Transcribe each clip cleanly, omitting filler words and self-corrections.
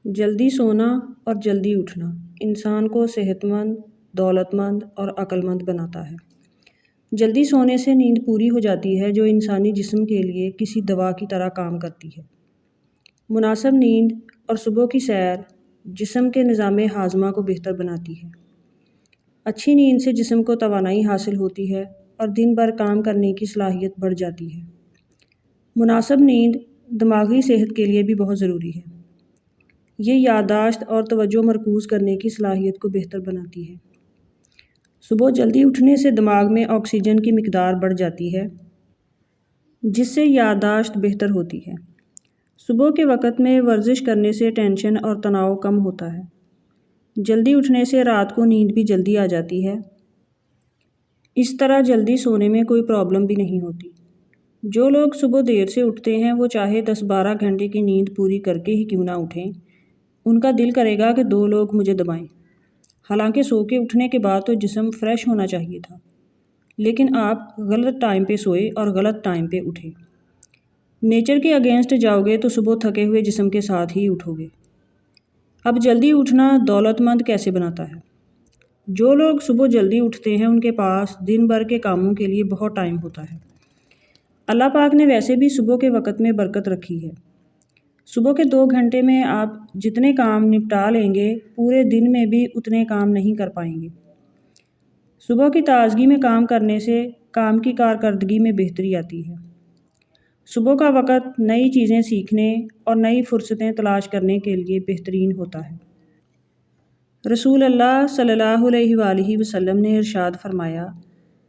جلدی سونا اور جلدی اٹھنا انسان کو صحت مند، دولت مند اور عقل مند بناتا ہے۔ جلدی سونے سے نیند پوری ہو جاتی ہے جو انسانی جسم کے لیے کسی دوا کی طرح کام کرتی ہے۔ مناسب نیند اور صبح کی سیر جسم کے نظام ہاضمہ کو بہتر بناتی ہے۔ اچھی نیند سے جسم کو توانائی حاصل ہوتی ہے اور دن بھر کام کرنے کی صلاحیت بڑھ جاتی ہے۔ مناسب نیند دماغی صحت کے لیے بھی بہت ضروری ہے۔ یہ یادداشت اور توجہ مرکوز کرنے کی صلاحیت کو بہتر بناتی ہے۔ صبح جلدی اٹھنے سے دماغ میں آکسیجن کی مقدار بڑھ جاتی ہے جس سے یادداشت بہتر ہوتی ہے۔ صبح کے وقت میں ورزش کرنے سے ٹینشن اور تناؤ کم ہوتا ہے۔ جلدی اٹھنے سے رات کو نیند بھی جلدی آ جاتی ہے۔ اس طرح جلدی سونے میں کوئی پرابلم بھی نہیں ہوتی۔ جو لوگ صبح دیر سے اٹھتے ہیں وہ چاہے 10-12 گھنٹے کی نیند پوری کر کے ہی کیوں نہ اٹھیں، ان کا دل کرے گا کہ 2 لوگ مجھے دبائیں۔ حالانکہ سو کے اٹھنے کے بعد تو جسم فریش ہونا چاہیے تھا، لیکن آپ غلط ٹائم پہ سوئے اور غلط ٹائم پہ اٹھے۔ نیچر کے اگینسٹ جاؤ گے تو صبح تھکے ہوئے جسم کے ساتھ ہی اٹھو گے۔ اب جلدی اٹھنا دولت مند کیسے بناتا ہے؟ جو لوگ صبح جلدی اٹھتے ہیں ان کے پاس دن بھر کے کاموں کے لیے بہت ٹائم ہوتا ہے۔ اللہ پاک نے ویسے بھی صبح کے وقت میں برکت رکھی ہے۔ صبح کے 2 گھنٹے میں آپ جتنے کام نپٹا لیں گے پورے دن میں بھی اتنے کام نہیں کر پائیں گے۔ صبح کی تازگی میں کام کرنے سے کام کی کارکردگی میں بہتری آتی ہے۔ صبح کا وقت نئی چیزیں سیکھنے اور نئی فرصتیں تلاش کرنے کے لیے بہترین ہوتا ہے۔ رسول اللہ صلی اللہ علیہ وآلہ وسلم نے ارشاد فرمایا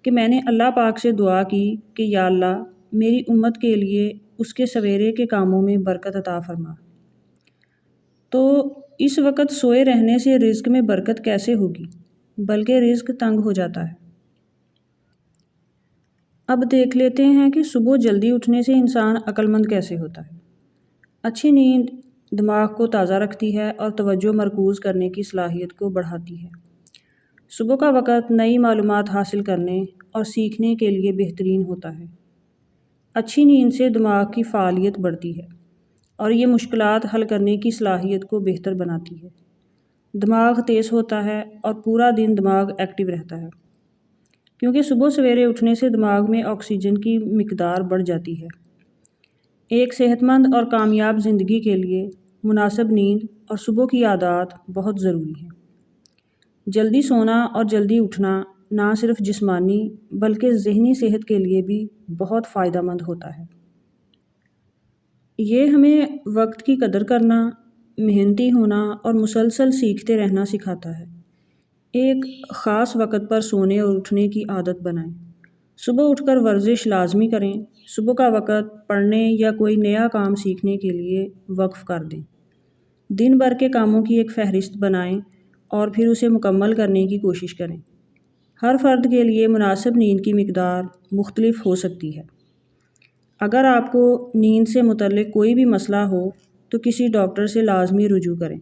کہ میں نے اللہ پاک سے دعا کی کہ یا اللہ میری امت کے لیے اس کے سویرے کے کاموں میں برکت عطا فرما۔ تو اس وقت سوئے رہنے سے رزق میں برکت کیسے ہوگی، بلکہ رزق تنگ ہو جاتا ہے۔ اب دیکھ لیتے ہیں کہ صبح جلدی اٹھنے سے انسان عقل مند کیسے ہوتا ہے۔ اچھی نیند دماغ کو تازہ رکھتی ہے اور توجہ مرکوز کرنے کی صلاحیت کو بڑھاتی ہے۔ صبح کا وقت نئی معلومات حاصل کرنے اور سیکھنے کے لیے بہترین ہوتا ہے۔ اچھی نیند سے دماغ کی فعالیت بڑھتی ہے اور یہ مشکلات حل کرنے کی صلاحیت کو بہتر بناتی ہے۔ دماغ تیز ہوتا ہے اور پورا دن دماغ ایکٹیو رہتا ہے، کیونکہ صبح سویرے اٹھنے سے دماغ میں آکسیجن کی مقدار بڑھ جاتی ہے۔ ایک صحت مند اور کامیاب زندگی کے لیے مناسب نیند اور صبح کی عادات بہت ضروری ہیں۔ جلدی سونا اور جلدی اٹھنا نہ صرف جسمانی بلکہ ذہنی صحت کے لیے بھی بہت فائدہ مند ہوتا ہے۔ یہ ہمیں وقت کی قدر کرنا، محنتی ہونا اور مسلسل سیکھتے رہنا سکھاتا ہے۔ ایک خاص وقت پر سونے اور اٹھنے کی عادت بنائیں۔ صبح اٹھ کر ورزش لازمی کریں۔ صبح کا وقت پڑھنے یا کوئی نیا کام سیکھنے کے لیے وقف کر دیں۔ دن بھر کے کاموں کی ایک فہرست بنائیں اور پھر اسے مکمل کرنے کی کوشش کریں۔ ہر فرد کے لیے مناسب نیند کی مقدار مختلف ہو سکتی ہے۔ اگر آپ کو نیند سے متعلق کوئی بھی مسئلہ ہو تو کسی ڈاکٹر سے لازمی رجوع کریں۔